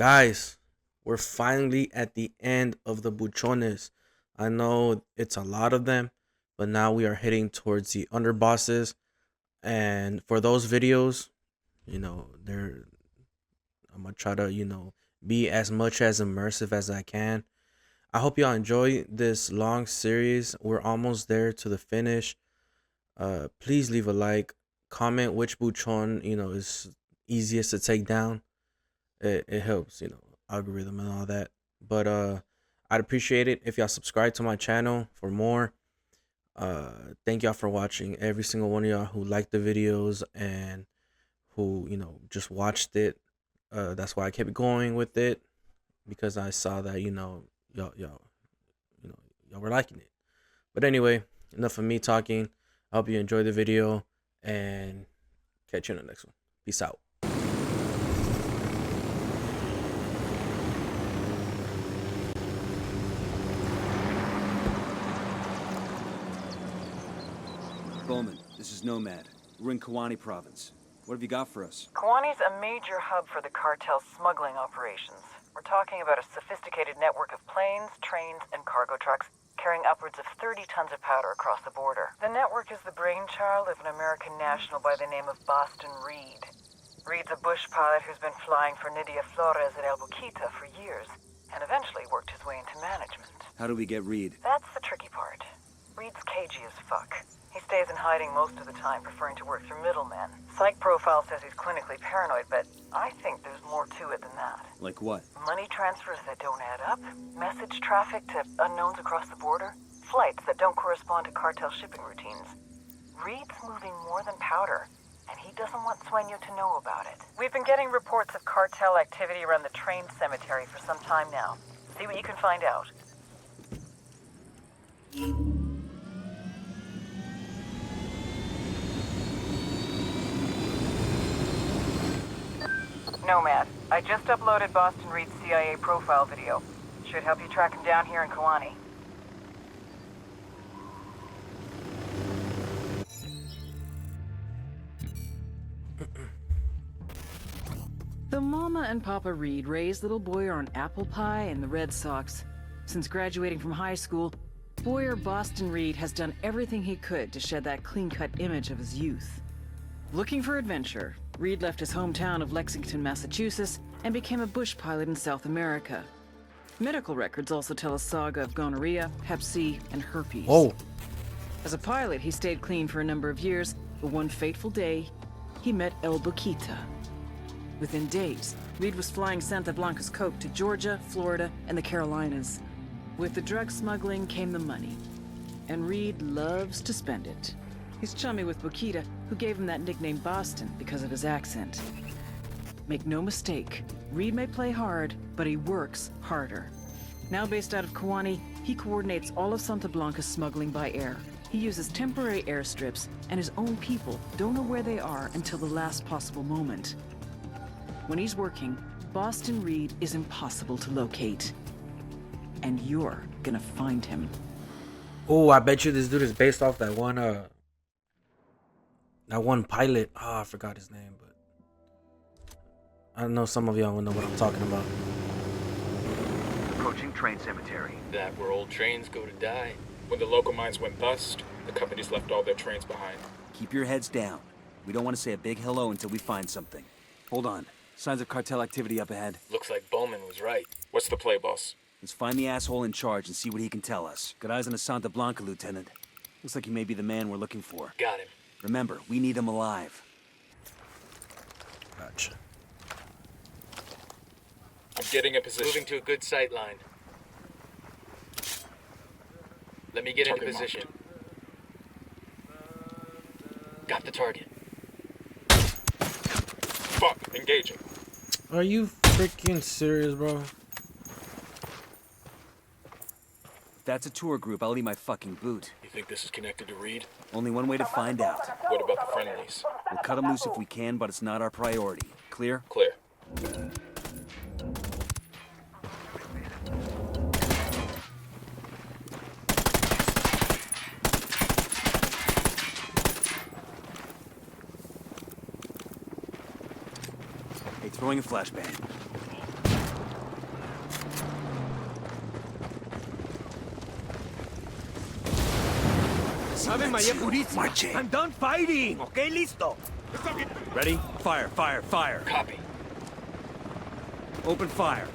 Guys, we're finally at the end of the buchones. I know it's a lot of them, but now we are heading towards the underbosses. And for those videos, they're I'm gonna try to, be as much as immersive as I can. I hope y'all enjoy this long series. We're almost there to the finish. Please leave a like, comment which buchon, is easiest to take down. It helps, algorithm and all that. But I'd appreciate it if y'all subscribe to my channel for more. Thank y'all for watching. Every single one of y'all who liked the videos and who, just watched it. That's why I kept going with it, because I saw that, y'all were liking it. But anyway, enough of me talking. I hope you enjoy the video and catch you in the next one. Peace out. Bowman, this is Nomad. We're in Kawani province. What have you got for us? Kawani's a major hub for the cartel's smuggling operations. We're talking about a sophisticated network of planes, trains, and cargo trucks carrying upwards of 30 tons of powder across the border. The network is the brainchild of an American national by the name of Boston Reed. Reed's a bush pilot who's been flying for Nidia Flores at El Boquita for years, and eventually worked his way into management. How do we get Reed? That's the tricky part. Reed's cagey as fuck. He stays in hiding most of the time, preferring to work through middlemen. Psych profile says he's clinically paranoid, but I think there's more to it than that. Like what? Money transfers that don't add up, message traffic to unknowns across the border, flights that don't correspond to cartel shipping routines. Reed's moving more than powder, and he doesn't want Sueño to know about it. We've been getting reports of cartel activity around the train cemetery for some time now. See what you can find out. Nomad, I just uploaded Boston Reed's CIA profile video. Should help you track him down here in Kawani. The Mama and Papa Reed raised little Boyer on apple pie and the Red Sox. Since graduating from high school, Boyer Boston Reed has done everything he could to shed that clean-cut image of his youth. Looking for adventure, Reed left his hometown of Lexington, Massachusetts, and became a bush pilot in South America. Medical records also tell a saga of gonorrhea, hep C, and herpes. Whoa. As a pilot, he stayed clean for a number of years, but one fateful day, he met El Boquita. Within days, Reed was flying Santa Blanca's coke to Georgia, Florida, and the Carolinas. With the drug smuggling came the money, and Reed loves to spend it. He's chummy with Boquita, who gave him that nickname Boston because of his accent. Make no mistake, Reed may play hard, but he works harder. Now based out of Kawani, he coordinates all of Santa Blanca's smuggling by air. He uses temporary airstrips, and his own people don't know where they are until the last possible moment. When he's working, Boston Reed is impossible to locate. And you're gonna find him. Oh, I bet you this dude is based off that one pilot. Oh, I forgot his name, but I know some of y'all will know what I'm talking about. Approaching train cemetery. That where old trains go to die. When the local mines went bust, the companies left all their trains behind. Keep your heads down. We don't want to say a big hello until we find something. Hold on. Signs of cartel activity up ahead. Looks like Bowman was right. What's the play, boss? Let's find the asshole in charge and see what he can tell us. Got eyes on a Santa Blanca, Lieutenant. Looks like he may be the man we're looking for. Got him. Remember, we need him alive. Gotcha. I'm getting a position. Moving to a good sight line. Let me get into position. Got the target. Fuck, engaging. Are you freaking serious, bro? If that's a tour group, I'll eat my fucking boot. You think this is connected to Reed? Only one way to find out. What about the friendlies? We'll cut him loose if we can, but it's not our priority. Clear? Clear. Hey, throwing a flashbang. Ave Maria Purísima. I'm done fighting. Okay, listo. Ready? Fire, fire, fire. Copy. Open fire.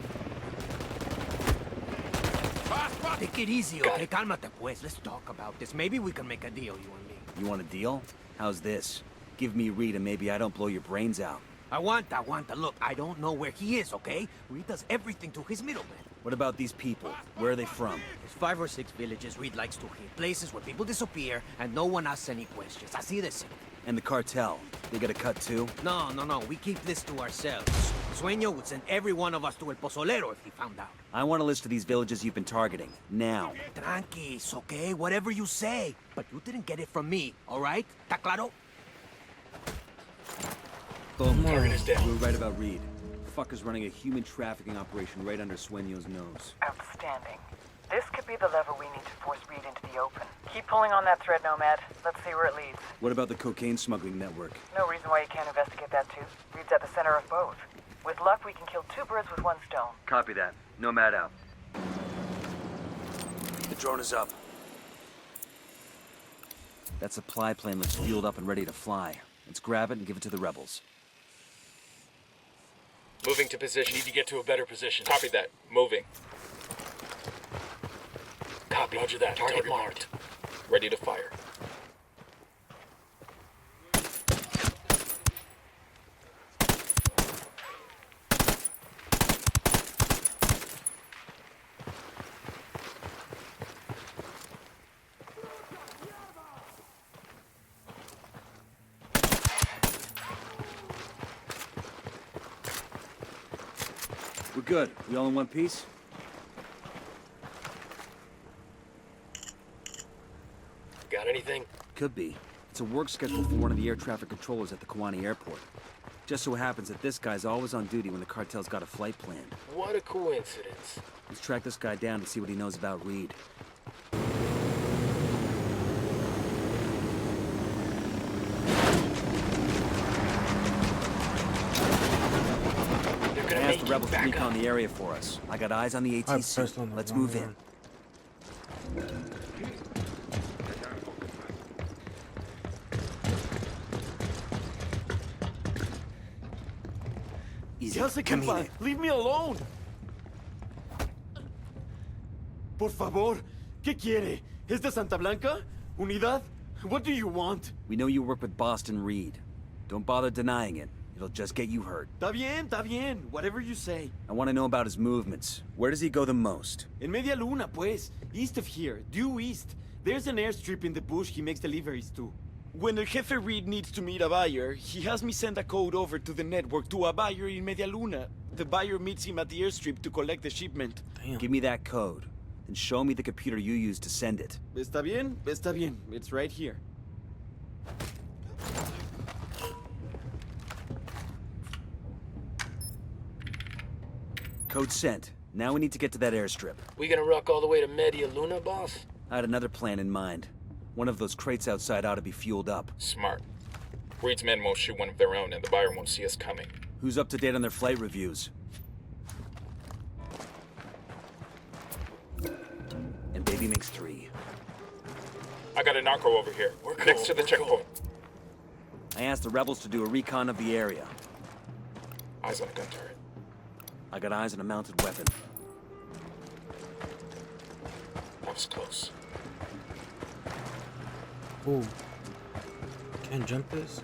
Take it easy, okay? Cálmate, pues. Let's talk about this. Maybe we can make a deal, you and me. You want a deal? How's this? Give me Reed and maybe I don't blow your brains out. Aguanta. Look, I don't know where he is, okay? Reed does everything to his middleman. What about these people? Where are they from? There's 5 or 6 villages Reed likes to hit. Places where people disappear and no one asks any questions. Así de simple. And the cartel? They get a cut too? No. We keep this to ourselves. Sueño would send every one of us to El Pozolero if he found out. I want a list of these villages you've been targeting. Now. Tranquis, okay? Whatever you say. But you didn't get it from me, alright? ¿Está claro? Boom. Target is down. You were right about Reed. Fucker's running a human trafficking operation right under Sueño's nose. Outstanding. This could be the lever we need to force Reed into the open. Keep pulling on that thread, Nomad. Let's see where it leads. What about the cocaine smuggling network? No reason why you can't investigate that too. Reed's at the center of both. With luck, we can kill 2 birds with 1 stone. Copy that. Nomad out. The drone is up. That supply plane looks fueled up and ready to fly. Let's grab it and give it to the rebels. Moving to position. Need to get to a better position. Copy that. Moving. Copy. Roger that. Target marked. Ready to fire. We're good. We all in one piece? Got anything? Could be. It's a work schedule for one of the air traffic controllers at the Kawani airport. Just so happens that this guy's always on duty when the cartel's got a flight planned. What a coincidence. Let's track this guy down to see what he knows about Reed. They're gonna I asked make the you rebels to back recon up. the area for us. I got eyes on the pressed ATC. on the Let's wrong move in. one. Easy. Ya se compa. Leave me alone. Por favor. ¿Qué quiere? ¿Es de Santa Blanca? ¿Unidad? What do you want? We know you work with Boston Reed. Don't bother denying it. It'll just get you hurt. Está bien. Whatever you say. I want to know about his movements. Where does he go the most? En Media Luna, pues. East of here. Due east. There's an airstrip in the bush he makes deliveries to. When El Jefe Reed needs to meet a buyer, he has me send a code over to the network to a buyer in Media Luna. The buyer meets him at the airstrip to collect the shipment. Damn. Give me that code. Then show me the computer you used to send it. Está bien. It's right here. Code sent. Now we need to get to that airstrip. We gonna rock all the way to Media Luna, boss? I had another plan in mind. One of those crates outside ought to be fueled up. Smart. Reed's men won't shoot one of their own, and the buyer won't see us coming. Who's up to date on their flight reviews? And baby makes 3. I got a narco over here. Next to the checkpoint. I asked the rebels to do a recon of the area. Eyes on a gun turret. I got eyes on a mounted weapon. That was close. Ooh. Can't jump this?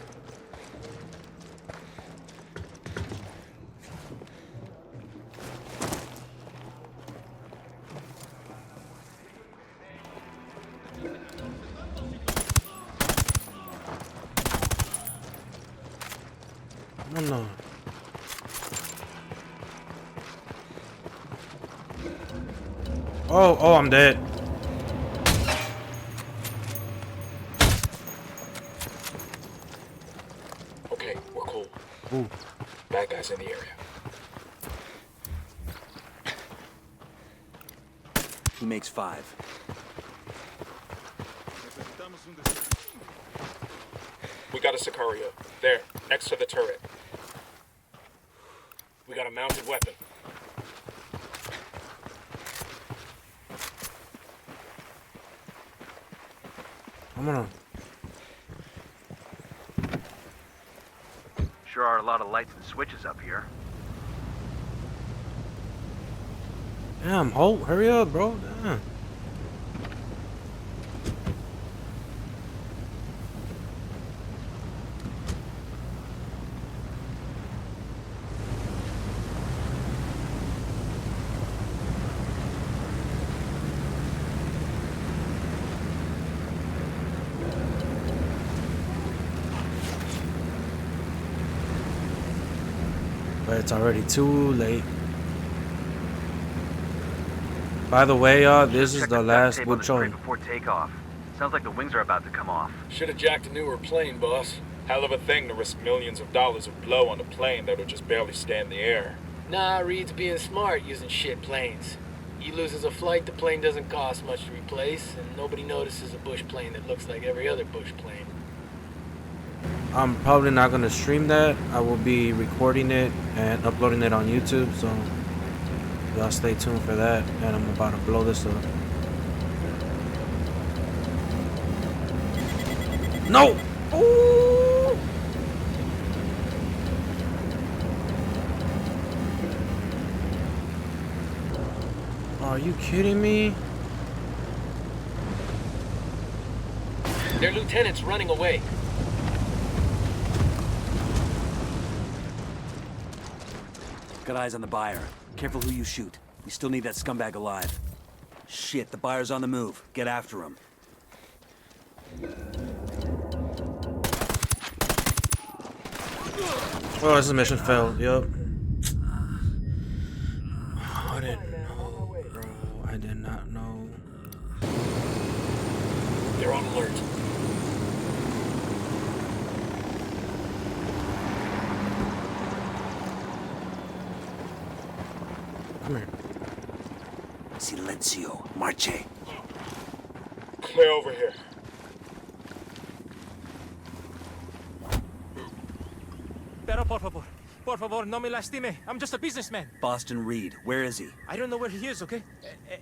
Oh no. Oh, I'm dead. Okay, we're cool. Ooh. Bad guys in the area. He makes 5. We got a Sicario. There, next to the turret. We got a mounted weapon. Vámonos. Sure are a lot of lights and switches up here. Damn, Holt, hurry up, bro. Damn. But it's already too late. By the way, y'all, this is Check the duct last tape on this crate buchon. before takeoff. Sounds like the wings are about to come off. Should have jacked a newer plane, boss. Hell of a thing to risk millions of dollars of blow on a plane that'll just barely stay in the air. Nah, Reed's being smart using shit planes. He loses a flight, the plane doesn't cost much to replace, and nobody notices a bush plane that looks like every other bush plane. I'm probably not gonna stream that. I will be recording it and uploading it on YouTube, so y'all stay tuned for that. And I'm about to blow this up. No! Ooh! Are you kidding me? Their lieutenant's running away. Got eyes on the buyer. Careful who you shoot. We still need that scumbag alive. Shit, the buyer's on the move. Get after him. Oh, this mission failed. Yup. I didn't know, bro. I did not know. They're on alert. Come here. Silencio. Marche. Clear over here. Pero por favor, no me lastime. I'm just a businessman. Boston Reed. Where is he? I don't know where he is, okay?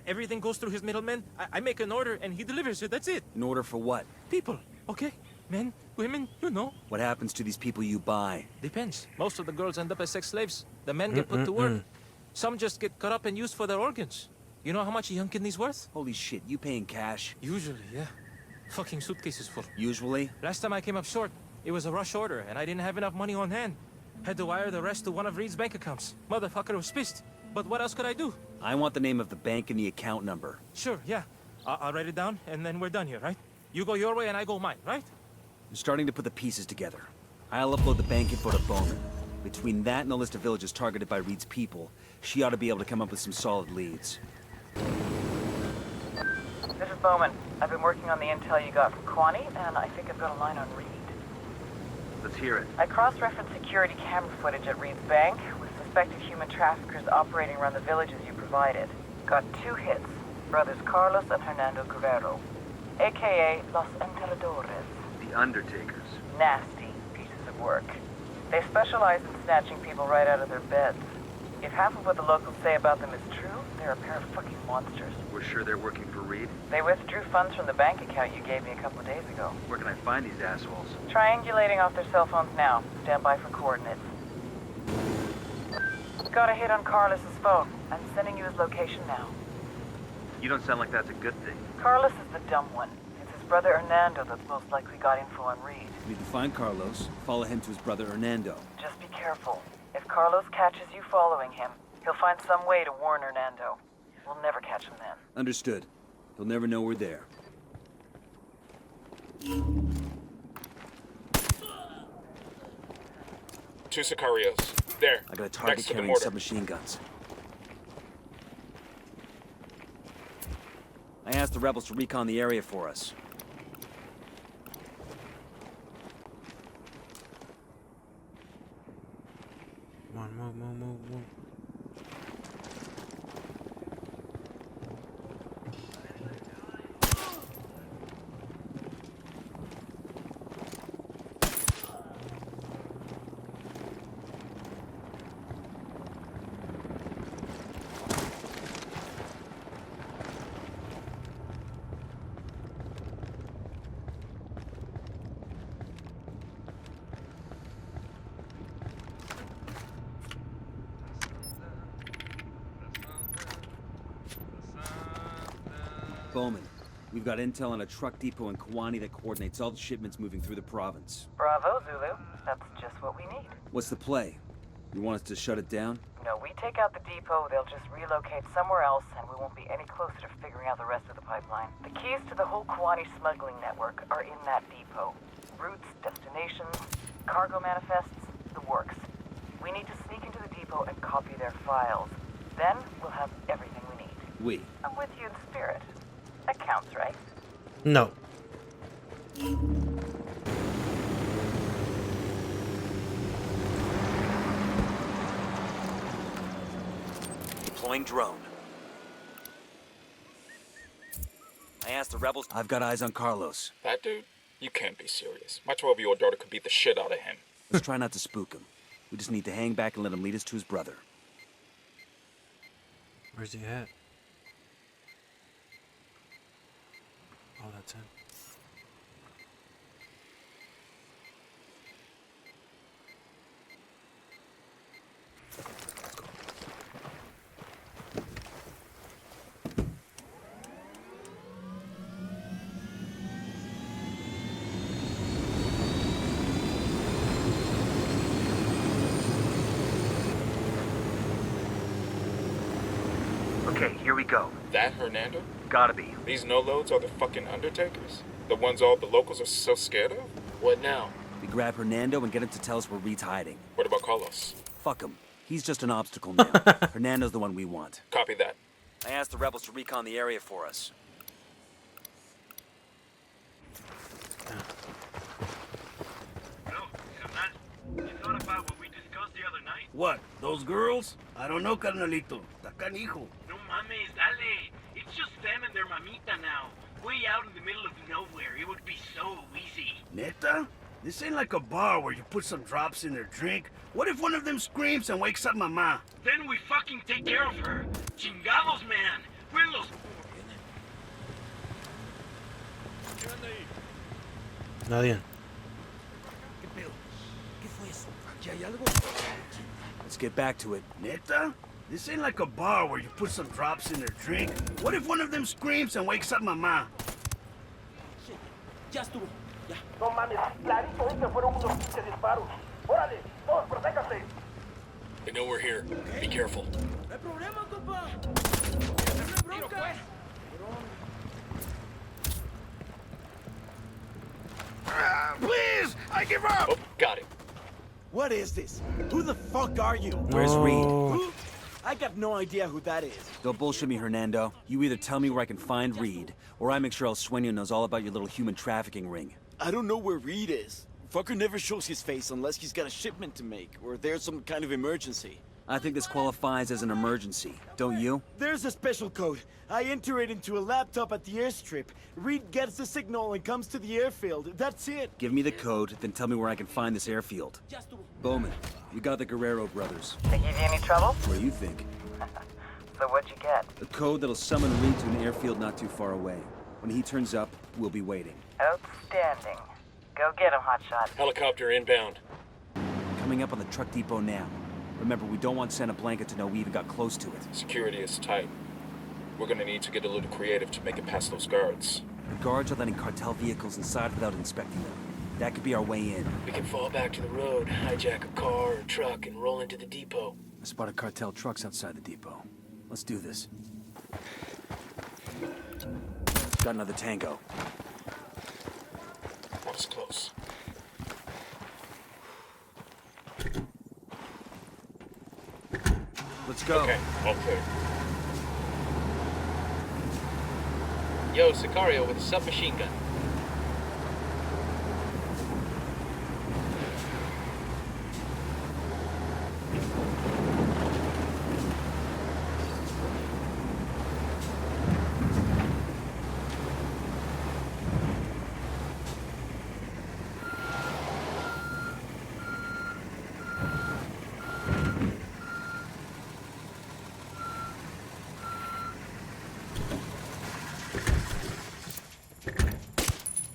Everything goes through his middleman. I make an order and he delivers it, that's it. An order for what? People, okay? Men, women, you know. What happens to these people you buy? Depends. Most of the girls end up as sex slaves. The men get put to work. Some just get cut up and used for their organs. You know how much a young kidney's worth? Holy shit, you paying cash? Usually, yeah. Fucking suitcases full. Usually? Last time I came up short, it was a rush order and I didn't have enough money on hand. Had to wire the rest to one of Reed's bank accounts. Motherfucker was pissed. But what else could I do? I want the name of the bank and the account number. Sure, yeah. I'll write it down and then we're done here, right? You go your way and I go mine, right? I'm starting to put the pieces together. I'll upload the bank info to Bowman. Between that and the list of villages targeted by Reed's people, she ought to be able to come up with some solid leads. This is Bowman. I've been working on the intel you got from Kwani, and I think I've got a line on Reed. Let's hear it. I cross-referenced security camera footage at Reed's bank with suspected human traffickers operating around the villages you provided. Got 2 hits. Brothers Carlos and Hernando Guerrero, a.k.a. Los Enterradores. The Undertakers. Nasty pieces of work. They specialize in snatching people right out of their beds. If half of what the locals say about them is true, they're a pair of fucking monsters. We're sure they're working for Reed? They withdrew funds from the bank account you gave me a couple of days ago. Where can I find these assholes? Triangulating off their cell phones now. Stand by for coordinates. Got a hit on Carlos's phone. I'm sending you his location now. You don't sound like that's a good thing. Carlos is the dumb one. It's his brother Hernando that's most likely got info on Reed. We need to find Carlos, follow him to his brother Hernando. Just be careful. If Carlos catches you following him, he'll find some way to warn Hernando. We'll never catch him then. Understood. He'll never know we're there. 2 Sicarios. There. I got a target Next to the carrying mortar. submachine guns. I asked the rebels to recon the area for us. Come on, move. Bowman, we've got intel on a truck depot in Kawani that coordinates all the shipments moving through the province. Bravo, Zulu. That's just what we need. What's the play? You want us to shut it down? No, we take out the depot, they'll just relocate somewhere else, and we won't be any closer to figuring out the rest of the pipeline. The keys to the whole Kawani smuggling network are in that depot. Routes, destinations, cargo manifests, the works. We need to sneak into the depot and copy their files. Then we'll have everything we need. We? I'm with you in spirit. That counts, right? No. Deploying drone. I asked the rebels. I've got eyes on Carlos. That dude? You can't be serious. My 12-year-old daughter could beat the shit out of him. Let's try not to spook him. We just need to hang back and let him lead us to his brother. Where's he at? Oh, that's him. Okay, here we go. That Hernando? Gotta be. These no-loads are the fucking Undertakers? The ones all the locals are so scared of? What now? We grab Hernando and get him to tell us where Reed's hiding. What about Carlos? Fuck him. He's just an obstacle now. Hernando's the one we want. Copy that. I asked the rebels to recon the area for us. No, carnal. You thought about what we discussed the other night? What? Those girls? I don't know, carnalito. Está canijo. No mames, dale. It's just them and their mamita now. Way out in the middle of nowhere. It would be so easy. Neta? This ain't like a bar where you put some drops in their drink. What if one of them screams and wakes up mama? Then we fucking take care of her. Chingados, man. We're los... Nadie. Let's get back to it. Neta? This ain't like a bar where you put some drops in their drink. What if one of them screams and wakes up mama? No mames, clarito, este fueron unos 15 disparos. Órale, todos protéjanse. They know we're here. Be careful. No hay problema, compa. No hay bronca. Please! I give up! Oh, got it. What is this? Who the fuck are you? Where's Reed? Who? I got no idea who that is. Don't bullshit me, Hernando. You either tell me where I can find Reed, or I make sure El Sueño knows all about your little human trafficking ring. I don't know where Reed is. Fucker never shows his face unless he's got a shipment to make, or there's some kind of emergency. I think this qualifies as an emergency, don't you? There's a special code. I enter it into a laptop at the airstrip. Reed gets the signal and comes to the airfield. That's it. Give me the code, then tell me where I can find this airfield. Bowman, we got the Guerrero brothers. They give you any trouble? What do you think? So what'd you get? A code that'll summon Reed to an airfield not too far away. When he turns up, we'll be waiting. Outstanding. Go get him, hotshot. Helicopter inbound. Coming up on the truck depot now. Remember, we don't want Santa Blanca to know we even got close to it. Security is tight. We're gonna need to get a little creative to make it past those guards. The guards are letting cartel vehicles inside without inspecting them. That could be our way in. We can fall back to the road, hijack a car or truck, and roll into the depot. I spotted cartel trucks outside the depot. Let's do this. Got another tango. That was close. Let's go. Okay, all clear. Yo, Sicario with a submachine gun.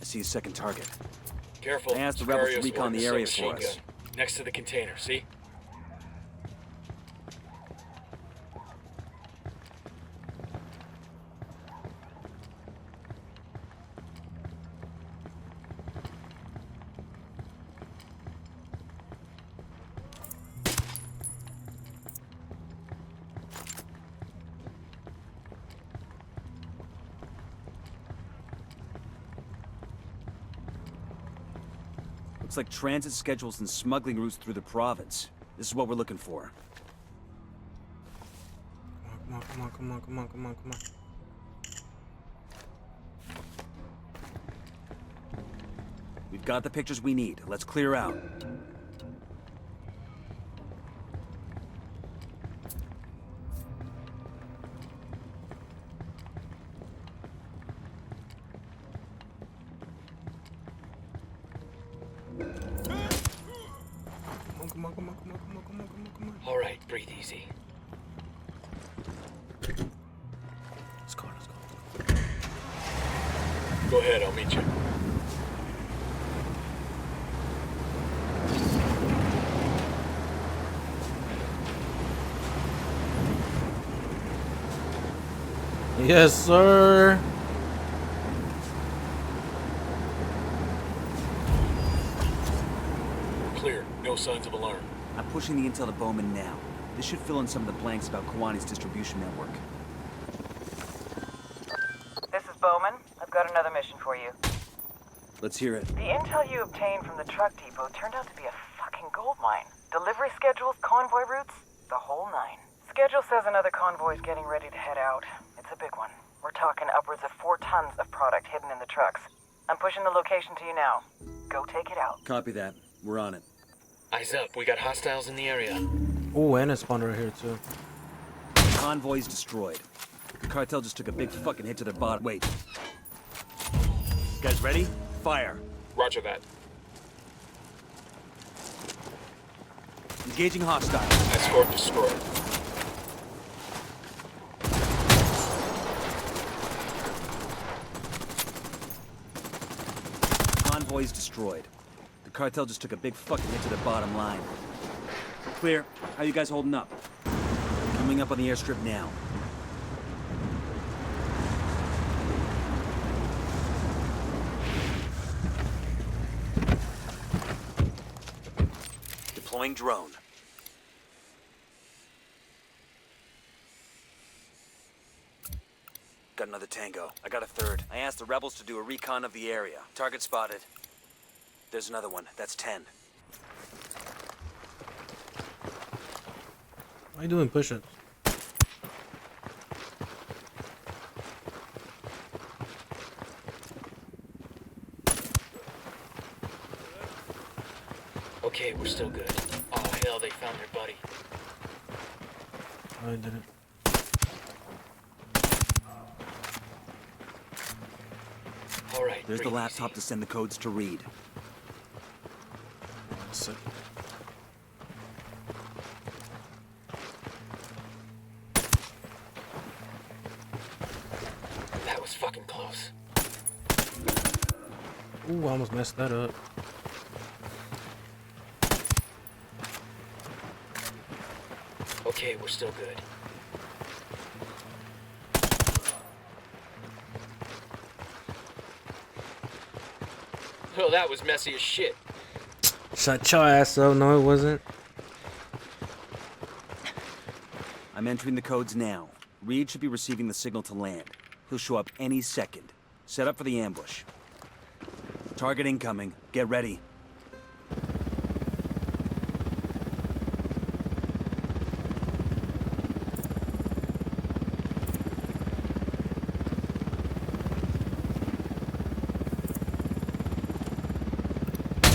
See a second target. Careful. I asked the rebels to Sicario's recon holding the a area submachine for us. gun. Next to the container, see? Looks like transit schedules and smuggling routes through the province. This is what we're looking for. Come on, come on, come on, come on, come on, come on. We've got the pictures we need. Let's clear out. Come on, come on, come on, come on, come on, come on, come on. All right, breathe easy. Let's go, let's go, let's go. Go ahead, I'll meet you. Yes, sir. Clear. No signs of alarm. I'm pushing the intel to Bowman now. This should fill in some of the blanks about Kawani's distribution network. This is Bowman. I've got another mission for you. Let's hear it. The intel you obtained from the truck depot turned out to be a fucking gold mine. Delivery schedules, convoy routes, the whole nine. Schedule says another convoy's getting ready to head out. It's a big one. We're talking upwards of 4 tons of product hidden in the trucks. I'm pushing the location to you now. Go take it out. Copy that. We're on it. Eyes up, we got hostiles in the area. Oh, and a spawner right here too. Convoy's destroyed. The cartel just took a big fucking hit to their bottom. Wait. Guys ready? Fire. Roger that. Engaging hostile. Escort destroyed. Convoy's destroyed. The cartel just took a big fucking hit to their bottom line. Clear. How you guys holding up? Coming up on the airstrip now. Deploying drone. Got another tango. I got a third. I asked the rebels to do a recon of the area. Target spotted. There's another one. That's 10. Why are you doing push-ups? Okay, we're still good. Oh hell, they found their buddy. I didn't. All right, There's the breathe laptop easy. to send the codes to read. 1 second. That was fucking close. Ooh, I almost messed that up. Okay, we're still good. Oh, that was messy as shit. Shut your ass up. No, it wasn't. I'm entering the codes now. Reed should be receiving the signal to land. He'll show up any second. Set up for the ambush. Target incoming. Get ready.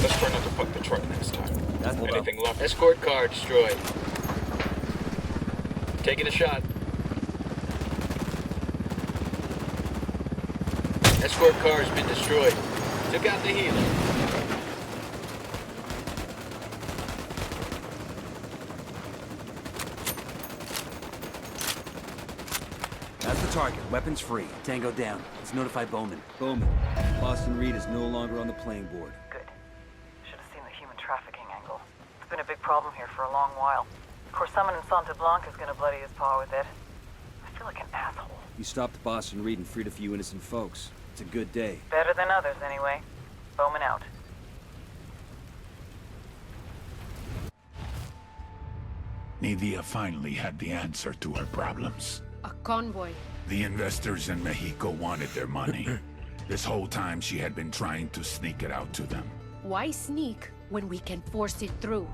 Let's try not to fuck the truck next time. That's Anything left? Escort car destroyed. Taking a shot. Escort car's been destroyed. Took out the healer. That's the target. Weapons free. Tango down. Let's notify Bowman. Bowman. Boston Reed is no longer on the playing board. Good. Should have seen the human trafficking angle. It's been a big problem here for a long while. Of course, someone in Santa Blanca is gonna bloody his paw with it. I feel like an asshole. You stopped Boston Reed and freed a few innocent folks. It's a good day. Better than others, anyway. Bowman out. Nidia finally had the answer to her problems. A convoy. The investors in Mexico wanted their money. This whole time she had been trying to sneak it out to them. Why sneak when we can force it through?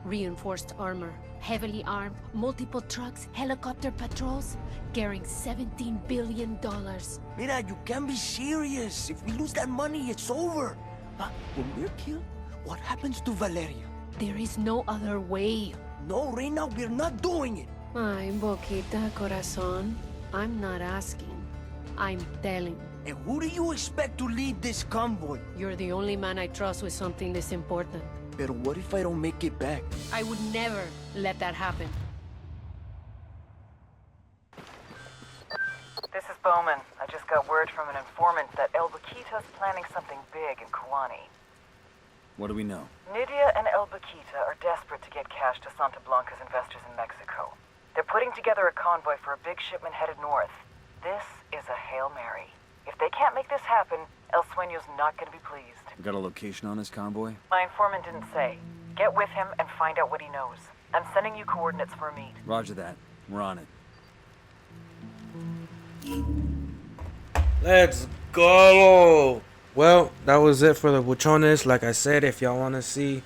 Reinforced armor, heavily armed, multiple trucks, helicopter patrols, carrying $17 billion. Mira, you can't be serious. If we lose that money, it's over. But when we're killed, what happens to Valeria? There is no other way. No, Reina, we're not doing it. Ay, Boquita, corazón. I'm not asking. I'm telling. And who do you expect to lead this convoy? You're the only man I trust with something this important. But what if I don't make it back? I would never let that happen. This is Bowman. I just got word from an informant that El Baquita's planning something big in Kuwani. What do we know? Nydia and El Baquita are desperate to get cash to Santa Blanca's investors in Mexico. They're putting together a convoy for a big shipment headed north. This is a Hail Mary. If they can't make this happen, El Sueño's not going to be pleased. We got a location on this convoy? My informant didn't say. Get with him and find out what he knows. I'm sending you coordinates for a meet. Roger that. We're on it. Let's go. Well, that was it for the buchones. Like I said, if y'all want to see...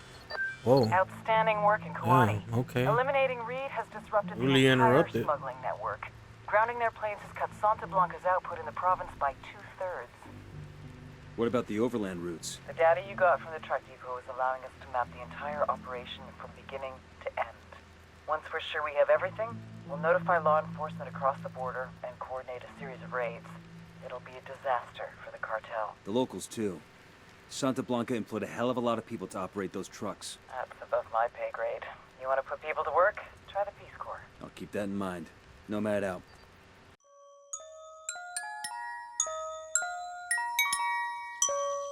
Whoa. Outstanding work in Kuwani. Yeah, okay. Eliminating Reed has disrupted Really the entire interrupted. smuggling network. Grounding their planes has cut Santa Blanca's output in the province by 2/3. What about the overland routes? The data you got from the truck depot is allowing us to map the entire operation from beginning to end. Once we're sure we have everything, we'll notify law enforcement across the border and coordinate a series of raids. It'll be a disaster for the cartel. The locals, too. Santa Blanca employed a hell of a lot of people to operate those trucks. That's above my pay grade. You want to put people to work? Try the Peace Corps. I'll keep that in mind. Nomad out.